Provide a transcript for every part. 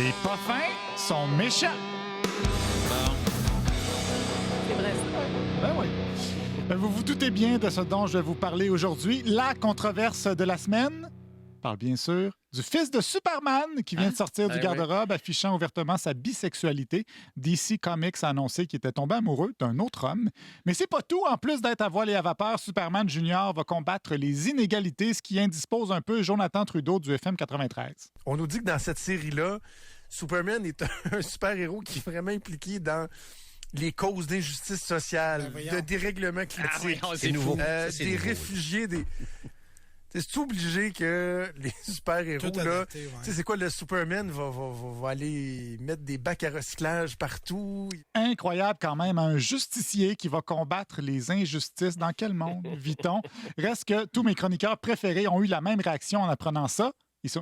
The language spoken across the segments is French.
Les pas fins sont méchants. C'est vrai, ça. Ben oui. Vous vous doutez bien de ce dont je vais vous parler aujourd'hui. La controverse de la semaine. Je parle bien sûr du fils de Superman qui vient de sortir du garde-robe affichant ouvertement sa bisexualité. DC Comics a annoncé qu'il était tombé amoureux d'un autre homme. Mais c'est pas tout. En plus d'être à voile et à vapeur, Superman Junior va combattre les inégalités, ce qui indispose un peu Jonathan Trudeau du FM 93. On nous dit que dans cette série-là, Superman est un super-héros qui est vraiment impliqué dans les causes d'injustice sociale, de dérèglement climatique, c'est nouveau. des réfugiés, des... C'est obligé que les super-héros, là... Tu sais, c'est quoi, le Superman va aller mettre des bacs à recyclage partout. Incroyable quand même, un justicier qui va combattre les injustices. Dans quel monde vit-on? Reste que tous mes chroniqueurs préférés ont eu la même réaction en apprenant ça.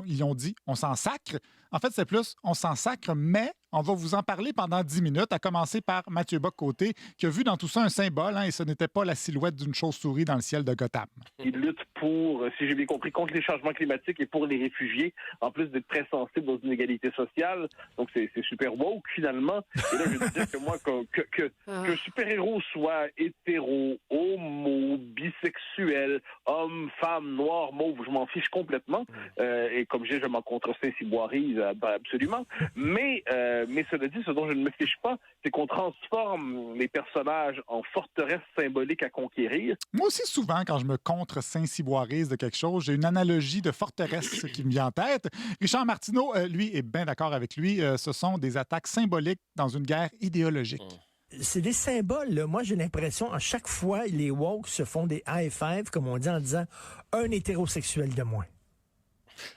Ils ont dit « on s'en sacre ». En fait, c'est plus « on s'en sacre, mais on va vous en parler pendant 10 minutes », à commencer par Mathieu Bock-Côté, qui a vu dans tout ça un symbole, et ce n'était pas la silhouette d'une chauve-souris dans le ciel de Gotham. Il lutte pour, si j'ai bien compris, contre les changements climatiques et pour les réfugiés, en plus d'être très sensible aux inégalités sociales. Donc, c'est super woke, finalement. Et là, je veux dire que moi, que super-héros soit hétéro, homo, bisexuel, homme, femme, noir, mauve, je m'en fiche complètement. Et comme je m'en contreseins ciboirise, absolument. Mais cela dit, ce dont je ne me fiche pas, c'est qu'on transforme les personnages en forteresses symboliques à conquérir. Moi aussi, souvent, quand je me contre-saint-ciboirise de quelque chose, j'ai une analogie de forteresse qui me vient en tête. Richard Martineau, lui, est bien d'accord avec lui. Ce sont des attaques symboliques dans une guerre idéologique. C'est des symboles, là. Moi, j'ai l'impression, à chaque fois, les woke se font des high five, comme on dit, en disant un hétérosexuel de moins.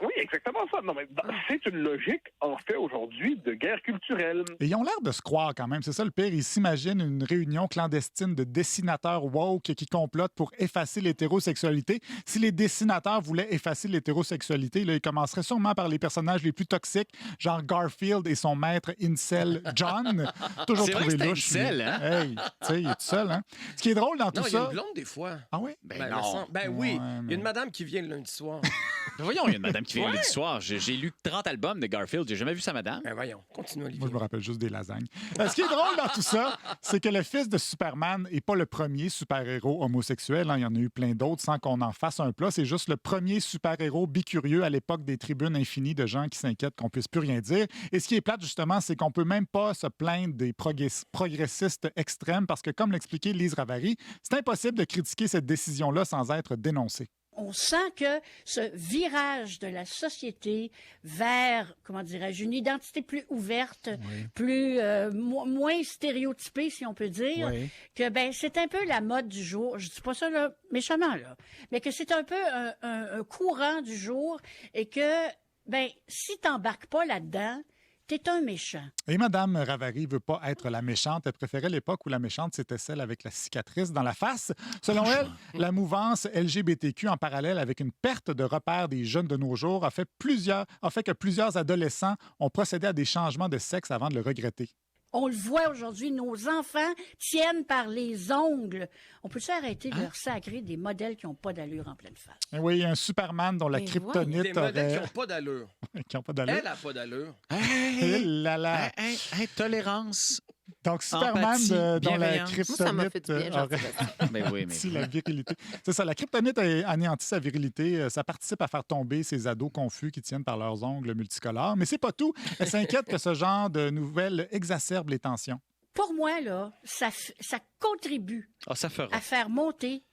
Oui, exactement ça. Non, mais c'est une logique, en fait, aujourd'hui, de guerre culturelle. Et ils ont l'air de se croire quand même. C'est ça le pire. Ils s'imaginent une réunion clandestine de dessinateurs woke qui complotent pour effacer l'hétérosexualité. Si les dessinateurs voulaient effacer l'hétérosexualité, là, ils commenceraient sûrement par les personnages les plus toxiques, genre Garfield et son maître incel John. Toujours c'est trouvé vrai que louche. c'est incel, hein? Hey, tu sais, il est tout seul, hein? Ce qui est drôle dans tout Non, il y ça... a une blonde des fois. Ah oui? Oui. Ouais, Il y a une madame qui vient le lundi soir. Voyons, il y a une madame qui vient le soir. J'ai lu 30 albums de Garfield. J'ai jamais vu sa madame. Ben voyons, continue, Olivier. Moi, je me rappelle juste des lasagnes. Ce qui est drôle dans tout ça, c'est que le fils de Superman n'est pas le premier super-héros homosexuel. Hein. Il y en a eu plein d'autres sans qu'on en fasse un plat. C'est juste le premier super-héros bicurieux à l'époque des tribunes infinies de gens qui s'inquiètent qu'on puisse plus rien dire. Et ce qui est plate, justement, c'est qu'on peut même pas se plaindre des progressistes extrêmes parce que, comme l'expliquait Lise Ravary, c'est impossible de critiquer cette décision-là sans être dénoncé. On sent que ce virage de la société vers, comment dirais-je, une identité plus ouverte, plus moins stéréotypée, si on peut dire, que ben c'est un peu la mode du jour. Je dis pas ça là, méchamment là, mais que c'est un peu un courant du jour et que ben si t'embarques pas là-dedans, t'es un méchant. Et Mme Ravary veut pas être la méchante. Elle préférait l'époque où la méchante, c'était celle avec la cicatrice dans la face. Selon elle, la mouvance LGBTQ, en parallèle avec une perte de repères des jeunes de nos jours, a fait que plusieurs adolescents ont procédé à des changements de sexe avant de le regretter. On le voit aujourd'hui, nos enfants tiennent par les ongles. On peut-tu arrêter de leur sacrer des modèles qui n'ont pas d'allure en pleine face? Et oui, un Superman dont la kryptonite Des modèles aurait... qui n'ont pas d'allure. qui n'ont pas d'allure. Elle n'a pas d'allure. Eh là là. Tolérance. Donc, Superman Empathie, dont la bienveillance. kryptonite Moi, ça m'a fait du bien, aurait anéanti la virilité. C'est ça, la kryptonite a anéanti sa virilité. Ça participe à faire tomber ces ados confus qui tiennent par leurs ongles multicolores. Mais c'est pas tout. Elle s'inquiète que ce genre de nouvelles exacerbe les tensions. Pour moi, là, ça contribue Ça fera. à faire monter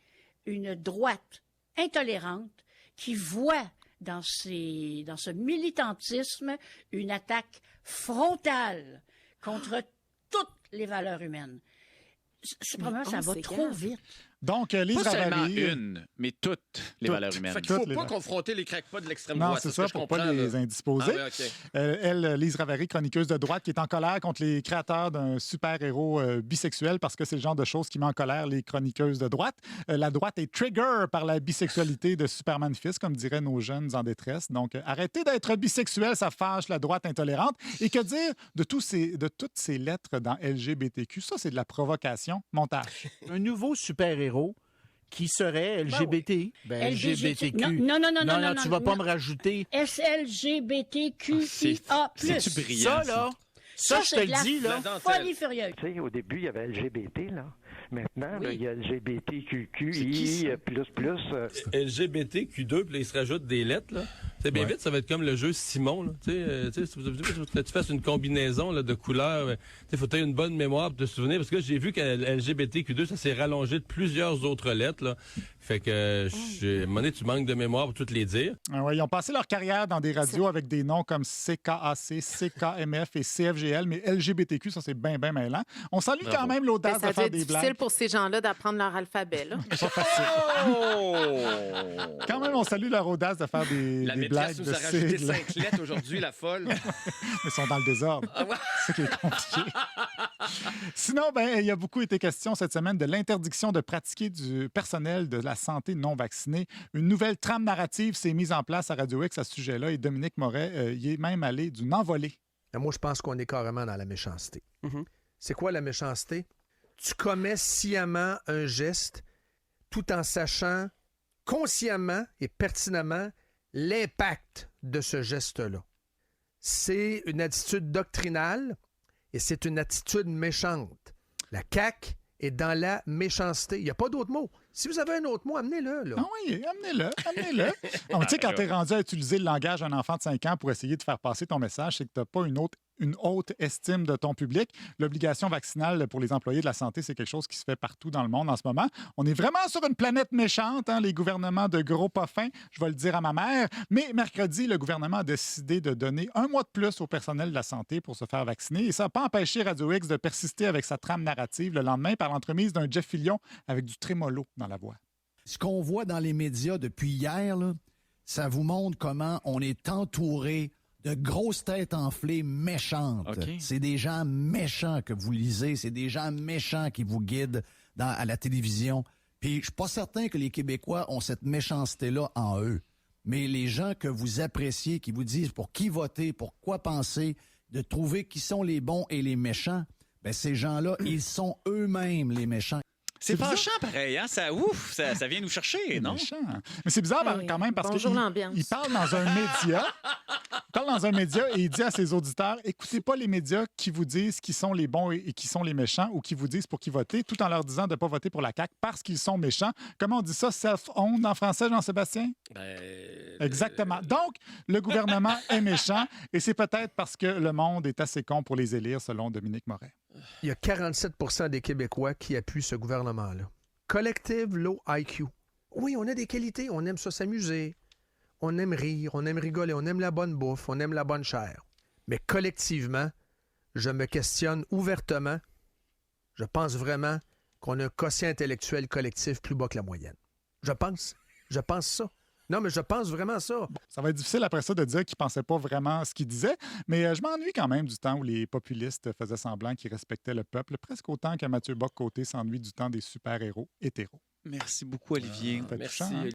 une droite intolérante qui voit dans ce militantisme une attaque frontale contre toutes les valeurs humaines. C'est probablement ça va trop vite. Donc, Lise Pas seulement Ravary... une, mais toutes les valeurs humaines. Fait qu'il ne Toutes faut pas les- confronter les crackpots de l'extrême Non, droite. c'est ce ça, que je pour pas comprends, les là. indisposer. Ah, ouais, OK. Elle, Lise Ravary, chroniqueuse de droite, qui est en colère contre les créateurs d'un super-héros bisexuel parce que c'est le genre de choses qui met en colère les chroniqueuses de droite. La droite est trigger par la bisexualité de Superman Fils, comme diraient nos jeunes en détresse. Donc, arrêtez d'être bisexuel, ça fâche la droite intolérante. Et que dire de toutes ces lettres dans LGBTQ? Ça, c'est de la provocation. Montage. Un nouveau super-héros qui serait LGBT. Ben, LGBTQ. Non, tu vas pas me rajouter. SLGBTQIA+. C'est-tu brillant, Ça, là, ça, je te le dis, là. Folie furieuse. Tu sais, au début, il y avait LGBT, là. Maintenant, là, il y a LGBTQI++. LGBTQ2, puis là, il se rajoute des lettres, là. C'est bien vite, ça va être comme le jeu Simon, là. Tu sais, que tu fasses une combinaison là, de couleurs. Il faut que tu aies une bonne mémoire pour te souvenir. Parce que j'ai vu que LGBTQ2, ça s'est rallongé de plusieurs autres lettres, là. Fait que, à un moment donné, tu manques de mémoire pour toutes les dire. Ah ouais, ils ont passé leur carrière dans des radios avec des noms comme CKAC, CKMF et CFGL, mais LGBTQ, ça, c'est bien mêlant. On salue quand même l'audace de faire des blagues. C'est difficile pour ces gens-là d'apprendre leur alphabet, là. Pas facile. Quand même, on salue leur audace de faire des blagues de nous a rajouté sigles. 5 lettres aujourd'hui, la folle. Ils sont dans le désordre. C'est ça qui est compliqué. Sinon, il y a beaucoup été question cette semaine de l'interdiction de pratiquer du personnel de la santé non vacciné. Une nouvelle trame narrative s'est mise en place à Radio X à ce sujet-là et Dominique Moret y est même allé d'une envolée. Moi, je pense qu'on est carrément dans la méchanceté. Mm-hmm. C'est quoi la méchanceté? Tu commets sciemment un geste tout en sachant consciemment et pertinemment l'impact de ce geste-là. C'est une attitude doctrinale et c'est une attitude méchante. La CAQ est dans la méchanceté. Il n'y a pas d'autre mot. Si vous avez un autre mot, amenez-le. Là. Ah oui, amenez-le. Tu sais, quand tu es rendu à utiliser le langage d'un enfant de 5 ans pour essayer de faire passer ton message, c'est que tu n'as pas une haute estime de ton public. L'obligation vaccinale pour les employés de la santé, c'est quelque chose qui se fait partout dans le monde en ce moment. On est vraiment sur une planète méchante, les gouvernements de gros pas fins, je vais le dire à ma mère. Mais mercredi, le gouvernement a décidé de donner 1 mois de plus au personnel de la santé pour se faire vacciner. Et ça n'a pas empêché Radio X de persister avec sa trame narrative le lendemain par l'entremise d'un Jeff Fillion avec du trémolo dans la voix. Ce qu'on voit dans les médias depuis hier, là, ça vous montre comment on est entouré de grosses têtes enflées méchantes. Okay. C'est des gens méchants que vous lisez, c'est des gens méchants qui vous guident à la télévision. Puis je suis pas certain que les Québécois ont cette méchanceté-là en eux. Mais les gens que vous appréciez, qui vous disent pour qui voter, pour quoi penser, de trouver qui sont les bons et les méchants, ben ces gens-là, ils sont eux-mêmes les méchants. C'est fâchant, pareil, hein? Ça vient nous chercher, non? Méchant. Mais c'est bizarre quand même parce bonjour, l'ambiance. qu'il parle dans un média. Il parle dans un média et il dit à ses auditeurs, écoutez pas les médias qui vous disent qui sont les bons et qui sont les méchants ou qui vous disent pour qui voter, tout en leur disant de ne pas voter pour la CAQ parce qu'ils sont méchants. Comment on dit ça, self-owned en français, Jean-Sébastien? Exactement. Donc, le gouvernement est méchant et c'est peut-être parce que le monde est assez con pour les élire, selon Dominique Moret. Il y a 47 % des Québécois qui appuient ce gouvernement-là. Collective Low IQ. Oui, on a des qualités. On aime ça s'amuser. On aime rire. On aime rigoler. On aime la bonne bouffe. On aime la bonne chair. Mais collectivement, je me questionne ouvertement. Je pense vraiment qu'on a un quotient intellectuel collectif plus bas que la moyenne. Je pense ça. Non, mais je pense vraiment ça. Bon, ça va être difficile après ça de dire qu'ils ne pensaient pas vraiment ce qu'ils disaient, mais je m'ennuie quand même du temps où les populistes faisaient semblant qu'ils respectaient le peuple, presque autant que Mathieu Bock-Côté s'ennuie du temps des super-héros hétéros. Merci beaucoup, Olivier. C'était touchant, hein?